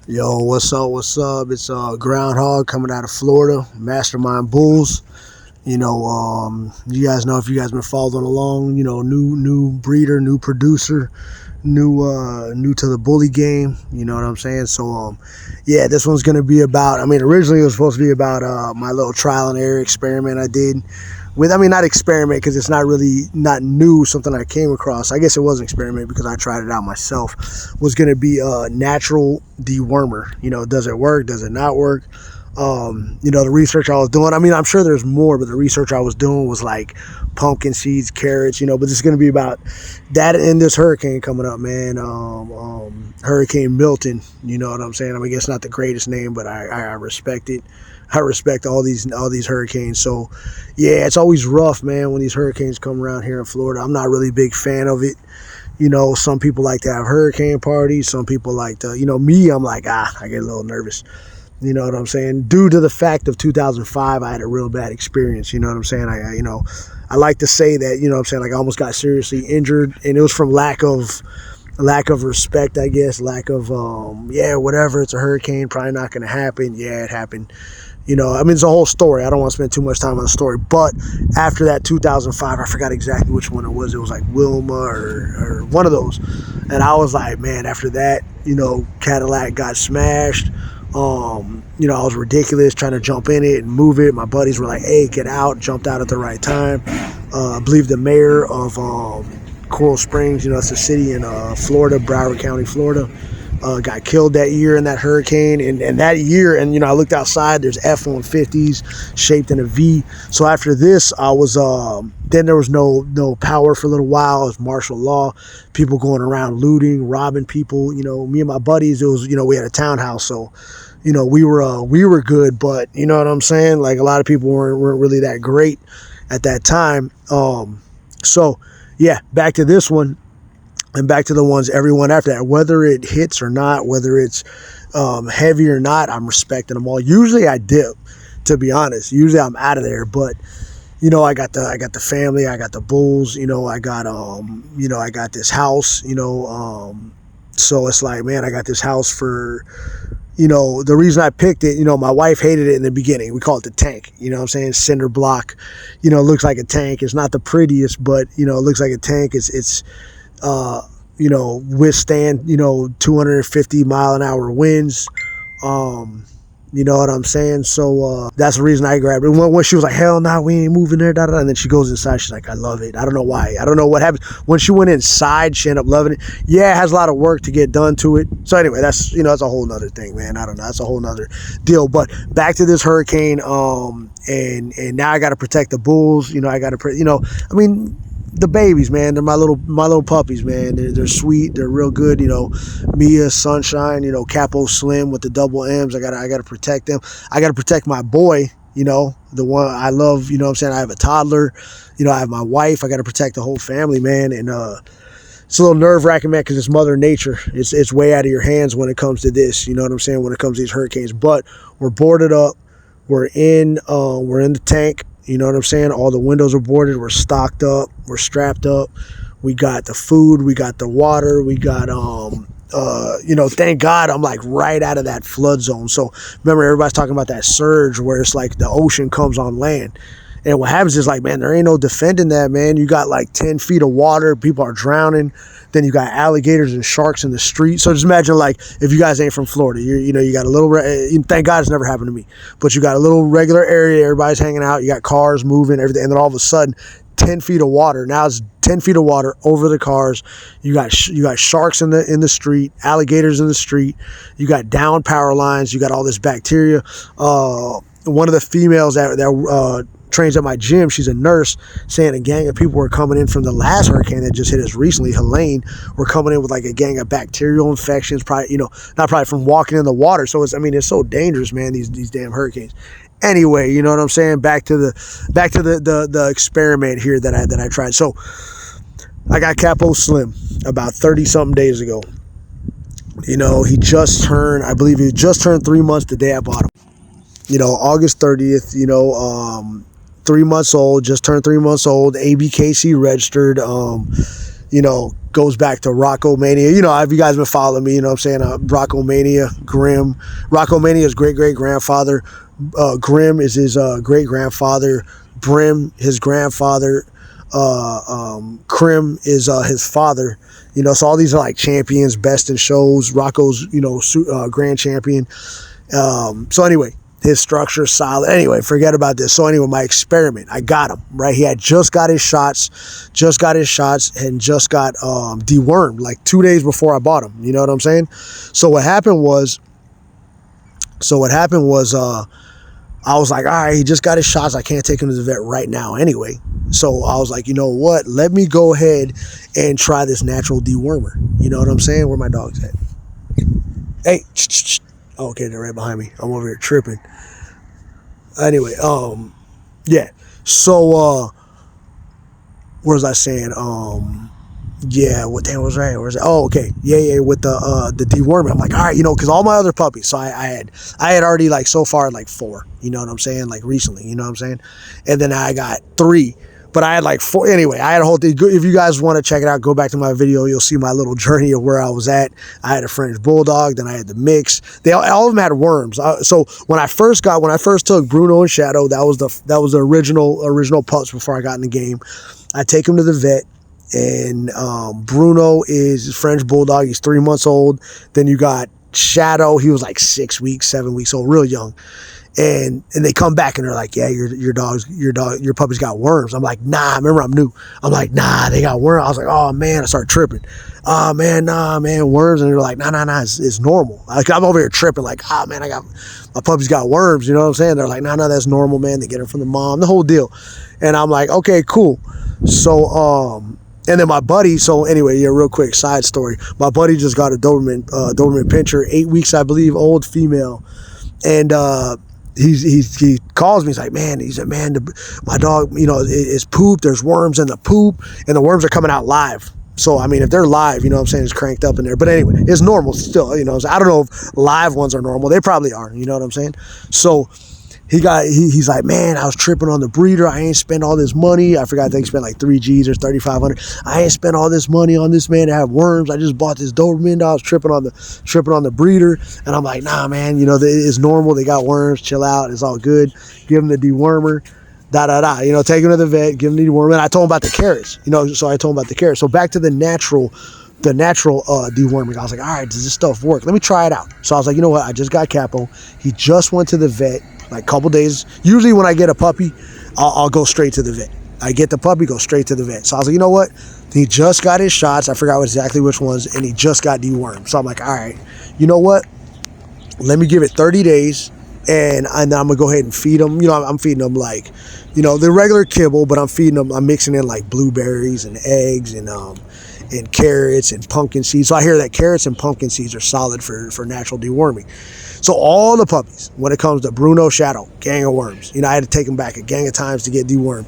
Yo, what's up? What's up? It's Groundhog coming out of Florida, Mastermind Bulls. You guys know if you guys been following along. New breeder, new producer, new to the bully game. You know what I'm saying? So yeah, this one's gonna be about. Originally it was supposed to be about my little trial and error experiment I did with. Not experiment because it's not new. Something I came across. I guess it was an experiment because I tried it out myself. Was gonna be a natural dewormer. Does it work? Does it not work? The research I was doing, I'm sure there's more, but the research I was doing was like pumpkin seeds, carrots, but this is going to be about that and this hurricane coming up, man. Hurricane Milton, you know what I'm saying? I guess not the greatest name, but I respect it. I respect all these hurricanes. So yeah, it's always rough, man, when these hurricanes come around here in Florida. I'm not really a big fan of it. Some people like to have hurricane parties. Some people like to, me, I'm like, I get a little nervous. You know what I'm saying? Due to the fact of 2005, I had a real bad experience. You know what I'm saying? I like to say that, like I almost got seriously injured, and it was from lack of respect, I guess, lack of, whatever. It's a hurricane, probably not going to happen. Yeah, it happened. It's a whole story. I don't want to spend too much time on the story, but after that 2005, I forgot exactly which one it was. It was like Wilma or one of those. And I was like, man, after that, Cadillac got smashed. I was ridiculous trying to jump in it and move it. My buddies were like, hey, get out. Jumped out at the right time. I believe the mayor of Coral Springs, it's a city in Florida, Broward County, Florida, got killed that year in that hurricane. And that year, and I looked outside, there's F-150s shaped in a V. So after this, I was then there was no power for a little while. It was martial law, people going around looting, robbing people. Me and my buddies, it was, we had a townhouse, so we were good, but you know what I'm saying? Like a lot of people weren't really that great at that time. So yeah, back to this one and back to the ones everyone after that, whether it hits or not, whether it's heavy or not, I'm respecting them all. Usually I dip, to be honest. Usually I'm out of there, but I got the family, I got the bulls, I got this house, so it's like, man, I got this house for, the reason I picked it, my wife hated it in the beginning. We call it the tank, what I'm saying? Cinder block, it looks like a tank. It's not the prettiest, but, it looks like a tank. It's withstand, 250 mile an hour winds. You know what I'm saying? So that's the reason I grabbed it. When she was like, hell no, we ain't moving there, da, da, da. And then she goes inside. She's like, I love it. I don't know why. I don't know what happened. When she went inside, she ended up loving it. Yeah, it has a lot of work to get done to it. So anyway, that's, that's a whole nother thing, man. I don't know. That's a whole nother deal. But back to this hurricane, and now I got to protect the bulls. I got to, the babies, man, they're my little puppies, man. They're sweet, they're real good. Mia, Sunshine, Capo, Slimm with the double M's. I gotta protect them. I gotta protect my boy, the one I love. I have a toddler. I have my wife. I gotta protect the whole family, man. And it's a little nerve-wracking, man, because it's Mother Nature. It's way out of your hands when it comes to this. You know what I'm saying? When it comes to these hurricanes, but we're boarded up. We're in the tank. You know what I'm saying? All the windows are boarded. We're stocked up. We're strapped up. We got the food. We got the water. We got, thank God I'm like right out of that flood zone. So remember, everybody's talking about that surge where it's like the ocean comes on land. And what happens is like, man, there ain't no defending that, man. You got like 10 feet of water. People are drowning. Then you got alligators and sharks in the street. So just imagine, like, if you guys ain't from Florida, you got a little, thank God it's never happened to me, but you got a little regular area. Everybody's hanging out. You got cars moving, everything. And then all of a sudden, 10 feet of water. Now it's 10 feet of water over the cars. You got sharks in the street, alligators in the street. You got down power lines. You got all this bacteria. One of the females that trains at my gym, she's a nurse, saying a gang of people were coming in from the last hurricane that just hit us recently, Helene, were coming in with like a gang of bacterial infections, probably, not probably from walking in the water. So it's so dangerous, man, these damn hurricanes. Anyway, you know what I'm saying? Back to the experiment here that I tried. So I got Capo Slimm about 30 something days ago. He just turned 3 months the day I bought him. August 30th, 3 months old, just turned 3 months old, ABKC registered. goes back to Rocco Mania. If you guys been following me, what I'm saying, Rocco Mania, Grim. Rocco Mania's great-great-grandfather. Grim is his great-grandfather. Brim, his grandfather. Krim is his father. So all these are like champions, best in shows. Rocco's, grand champion. So anyway, his structure's solid. Anyway, forget about this. So anyway, my experiment, I got him, right? He had just got his shots, and just got dewormed like 2 days before I bought him. You know what I'm saying? So what happened was, I was like, all right, he just got his shots. I can't take him to the vet right now anyway. So I was like, you know what? Let me go ahead and try this natural dewormer. You know what I'm saying? Where my dog's at? Hey, oh, okay, they're right behind me. I'm over here tripping. Anyway, yeah. So, what was I saying? Yeah, what damn was right? Where's it? Oh, okay. Yeah, with the deworming. I'm like, all right, because all my other puppies. So I had already like so far like 4. You know what I'm saying? Like recently, you know what I'm saying? And then I got 3. But I had like 4. Anyway, I had a whole thing. If you guys want to check it out, go back to my video. You'll see my little journey of where I was at. I had a French Bulldog. Then I had the mix. All of them had worms. So when I first took Bruno and Shadow, that was the original pups before I got in the game. I take them to the vet. And Bruno is French Bulldog. He's 3 months old. Then you got Shadow. He was like 6 weeks, 7 weeks old, real young. And they come back and they're like, yeah, your puppy's got worms. I'm like, nah, remember I'm new. I'm like, nah, they got worms. I was like, oh man, I started tripping. Oh man, nah, man, worms. And they're like, nah, it's normal. Like I'm over here tripping like, oh man, my puppy's got worms. You know what I'm saying? They're like, nah, that's normal, man. They get it from the mom, the whole deal. And I'm like, okay, cool. So, and then my buddy, so anyway, yeah, real quick, side story. My buddy just got a Doberman Pinscher, 8 weeks, I believe, old female. And, he calls me. He's like, man, my dog, is poop. There's worms in the poop, and the worms are coming out live. So I mean, if they're live, you know what I'm saying, it's cranked up in there. But anyway, it's normal still. So I don't know if live ones are normal. They probably are. You know what I'm saying? So he's like, man, I was tripping on the breeder. I ain't spent all this money. I forgot they spent like 3 G's or 3,500. I ain't spent all this money on this man to have worms. I just bought this Doberman. I was tripping on the breeder. And I'm like, nah, man, it's normal. They got worms. Chill out. It's all good. Give them the dewormer. Take him to the vet. Give him the dewormer. And I told him about the carrots. So I told him about the carrots. So back to the natural deworming. I was like, all right, does this stuff work? Let me try it out. So I was like, you know what? I just got Capo. He just went to the vet. Like a couple days. Usually when I get a puppy, I'll go straight to the vet. I get the puppy, go straight to the vet. So I was like, you know what? He just got his shots. I forgot exactly which ones, and he just got dewormed. So I'm like, all right, you know what? Let me give it 30 days, and I'm gonna go ahead and feed him. I'm feeding them like, the regular kibble, but I'm mixing in like blueberries and eggs and carrots and pumpkin seeds. So I hear that carrots and pumpkin seeds are solid for natural deworming. So all the puppies, when it comes to Bruno, Shadow, gang of worms. I had to take them back a gang of times to get dewormed.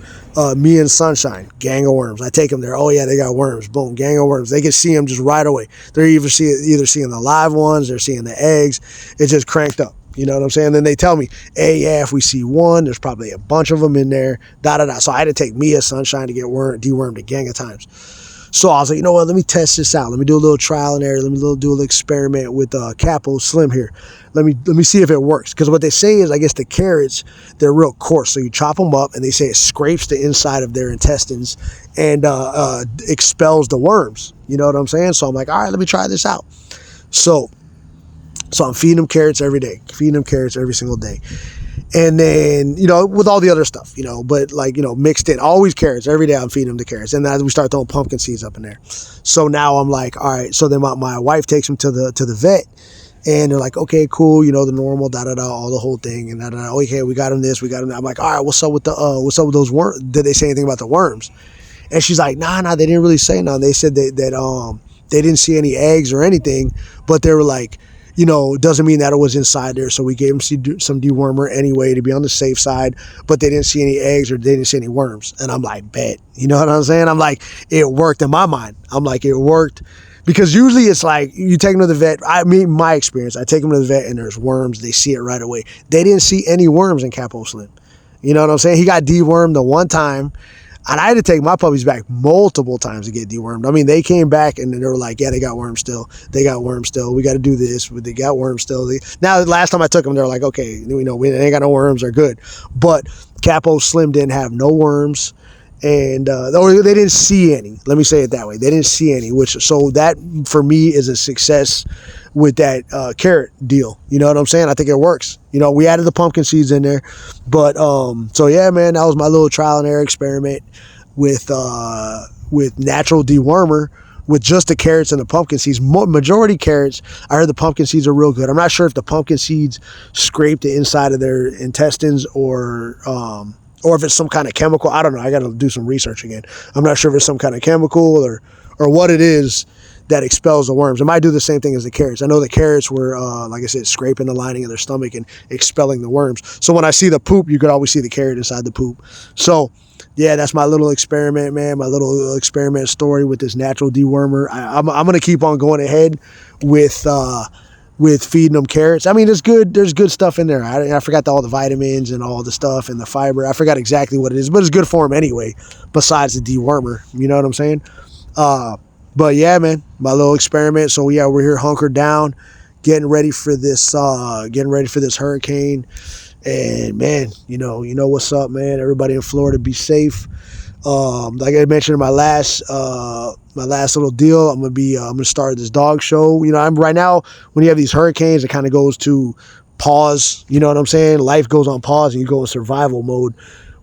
Me and Sunshine, gang of worms. I take them there. Oh yeah, they got worms. Boom, gang of worms. They can see them just right away. They're either seeing the live ones, they're seeing the eggs. It's just cranked up. You know what I'm saying? Then they tell me, hey, yeah, if we see one, there's probably a bunch of them in there. So I had to take Mia, Sunshine to get dewormed a gang of times. So I was like, you know what? Let me test this out. Let me do a little trial and error. Let me do a little experiment with Capo Slimm here. Let me see if it works. Because what they say is, I guess the carrots, they're real coarse. So you chop them up, and they say it scrapes the inside of their intestines and expels the worms. You know what I'm saying? So I'm like, all right, let me try this out. So I'm feeding them carrots every day. Feeding them carrots every single day. And then, with all the other stuff, but like, mixed in, always carrots. Every day I'm feeding them the carrots. And then we start throwing pumpkin seeds up in there. So now I'm like, all right. So then my wife takes them to the vet, and they're like, okay, cool. The normal, all the whole thing. And okay, we got them this, we got them that. I'm like, all right, what's up with those worms? Did they say anything about the worms? And she's like, nah, they didn't really say nothing. They said that they didn't see any eggs or anything, but they were like, doesn't mean that it was inside there. So we gave them some dewormer anyway to be on the safe side, but they didn't see any eggs or they didn't see any worms. And I'm like, bet. You know what I'm saying? I'm like, it worked in my mind. I'm like, it worked. Because usually it's like, you take them to the vet. My experience, I take them to the vet and there's worms. They see it right away. They didn't see any worms in Capo Slimm. You know what I'm saying? He got dewormed the one time. And I had to take my puppies back multiple times to get dewormed. I mean, they came back and they were like, yeah, they got worms still. They got worms still. We got to do this. They got worms still. Now, the last time I took them, they're like, okay, we ain't got no worms. They're good. But Capo Slimm didn't have no worms. And or they didn't see any. Let me say it that way. They didn't see any, so that for me is a success with that carrot deal. You know what I'm saying? I think it works. We added the pumpkin seeds in there, but so yeah, man, that was my little trial and error experiment with natural dewormer with just the carrots and the pumpkin seeds. Majority carrots. I heard the pumpkin seeds are real good. I'm not sure if the pumpkin seeds scrape the inside of their intestines or if it's some kind of chemical. I don't know. I got to do some research again. I'm not sure if it's some kind of chemical or what it is that expels the worms. It might do the same thing as the carrots. I know the carrots were, like I said, scraping the lining of their stomach and expelling the worms. So when I see the poop, you could always see the carrot inside the poop. So yeah, that's my little experiment, man. My little experiment story with this natural dewormer. I'm going to keep on going ahead with feeding them carrots. I mean, there's good stuff in there. I forgot all the vitamins and all the stuff and the fiber. I forgot exactly what it is, but it's good for them anyway, besides the dewormer. You know what I'm saying? But yeah, man, my little experiment. So yeah, we're here hunkered down, getting ready for this hurricane. And man, you know what's up, man. Everybody in Florida, be safe. Like I mentioned in my last little deal, I'm gonna start this dog show. I'm right now, when you have these hurricanes, it kind of goes to pause. You know what I'm saying? Life goes on pause and you go in survival mode,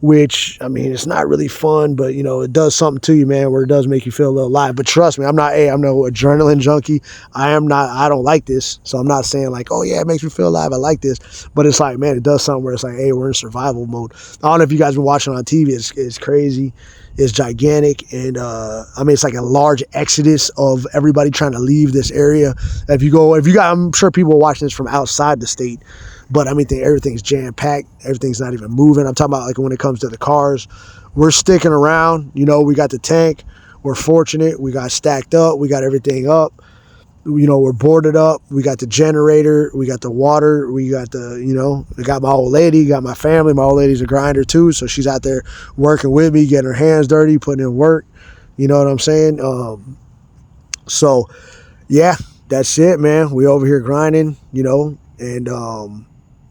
which, I mean, it's not really fun, but it does something to you, man, where it does make you feel a little alive. But trust me, I'm no adrenaline junkie. I don't like this. So I'm not saying like, oh yeah, it makes me feel alive, I like this. But it's like, man, it does something where it's like, hey, we're in survival mode. I don't know if you guys been watching on TV. It's crazy. It's gigantic. And I mean, it's like a large exodus of everybody trying to leave this area. I'm sure people are watching this from outside the state. But I mean, everything's jam-packed. Everything's not even moving. I'm talking about like when it comes to the cars. We're sticking around. We got the tank. We're fortunate. We got stacked up. We got everything up. We're boarded up. We got the generator. We got the water. We got I got my old lady, got my family. My old lady's a grinder too. So she's out there working with me, getting her hands dirty, putting in work. You know what I'm saying? So yeah, that's it, man. We over here grinding, and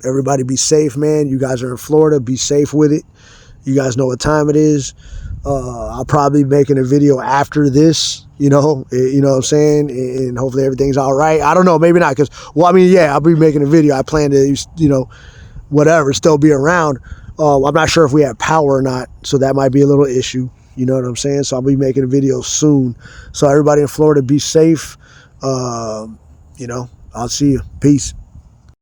everybody be safe, man. You guys are in Florida. Be safe with it. You guys know what time it is. I'll probably be making a video after this, you know what I'm saying? And hopefully everything's all right. I don't know. Maybe not. I'll be making a video. I plan to, whatever, still be around. I'm not sure if we have power or not. So that might be a little issue. You know what I'm saying? So I'll be making a video soon. So everybody in Florida, be safe. I'll see you. Peace.